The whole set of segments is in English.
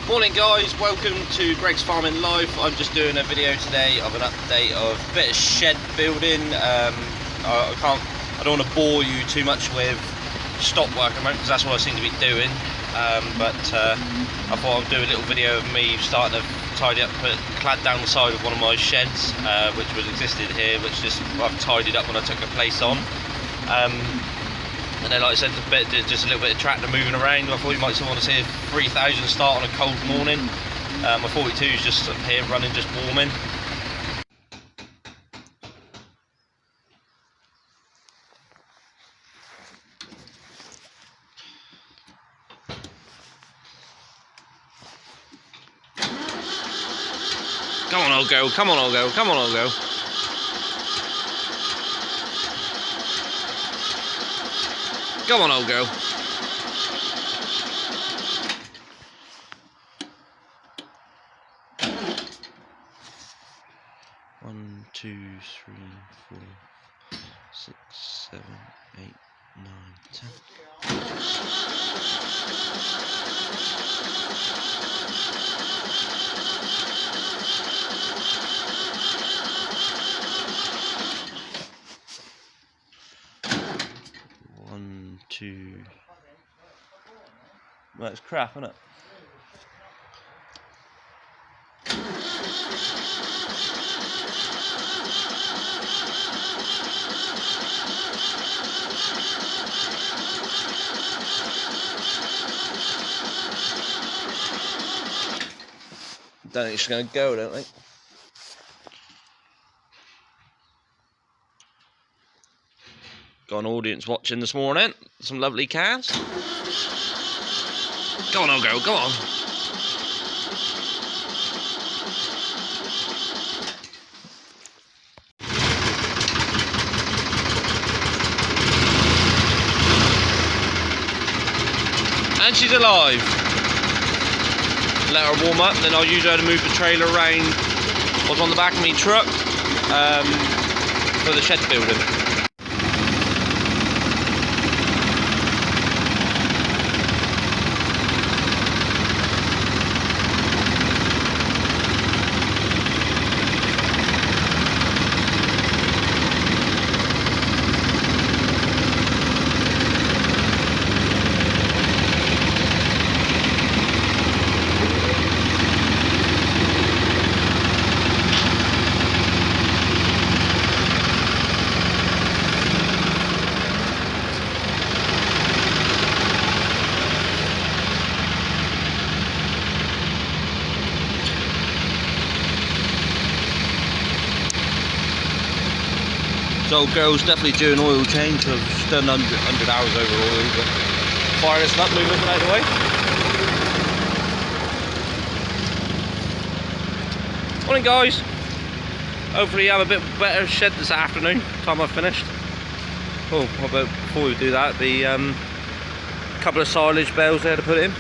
Morning guys, welcome to Greg's Farming Life. I'm just doing a video today of an update of a bit of shed building. I don't want to bore you too much with stop work because that's what I seem to be doing. But I thought I'd do a little video of me starting to tidy up, put clad down the side of one of my sheds, which was existed here, which I've tidied up when I took the place on. And then, like I said, just a little bit of tractor moving around. I thought you might want to see a 3000 start on a cold morning. My 42 is just up here running, just warming. Come on, old girl, come on, old girl, come on, old girl. Come on, old girl. One, two, three, four, 6, 7, 8, 9, 10. One, two. Well, it's crap, isn't it? Don't think she's going to go, don't think. Got an audience watching this morning. Some lovely calves. Go on, old girl, go on. And she's alive. Let her warm up, then I'll use her to move the trailer around what's on the back of my truck for the shed building. So girl's definitely due an oil change. I've done 100 hours over oil, but fire this up, move it out of the way. Morning guys. Hopefully you have a bit better shed this afternoon, time I've finished. Oh, what about before we do that, the couple of silage bales there to put in.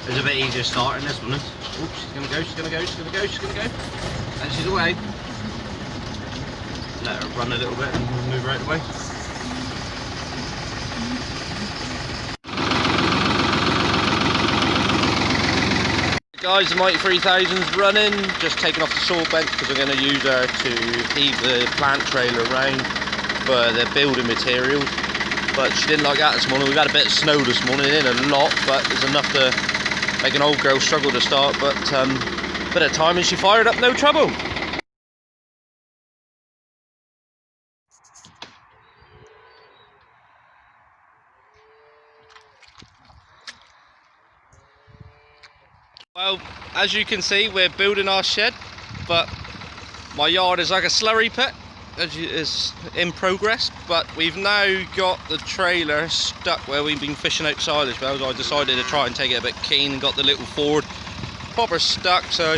It's a bit easier starting this one. Oops, she's gonna go, she's gonna go, she's gonna go, she's gonna go. And she's away. Let her run a little bit and move right away. Guys, the Mighty 3000's running, just taking off the saw bench because we're going to use her to heave the plant trailer around for the building materials. But she didn't like that this morning. We've had a bit of snow this morning, in a lot, but it's enough to make an old girl struggle to start, but bit of time and she fired up, no trouble. Well, as you can see, we're building our shed, but my yard is like a slurry pit, as is in progress, but we've now got the trailer stuck where we've been fishing out silage bales. I decided to try and take it a bit keen and got the little Ford proper stuck, so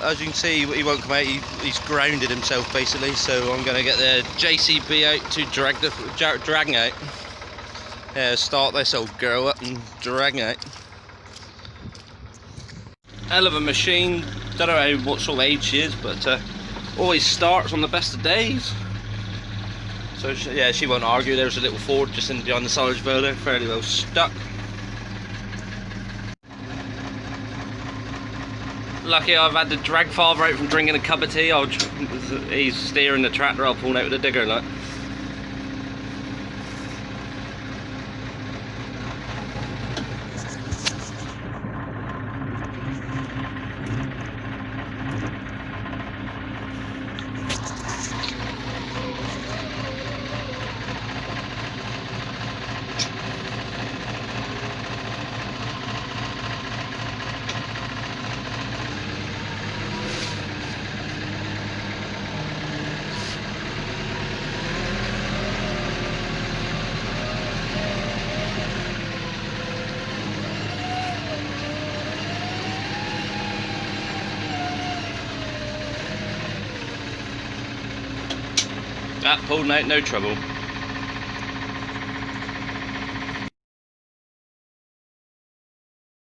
as you can see he won't come out, he's grounded himself basically, so I'm going to get the JCB out to drag out. start this old girl up and drag it. Hell of a machine. Don't know what sort of age she is, but always starts on the best of days. So yeah, she won't argue. There's a little Ford just in behind the silage builder, fairly well stuck. Lucky I've had the drag father out from drinking a cup of tea. He's steering the tractor, I'll pull out with a digger like. That pulled out, no trouble.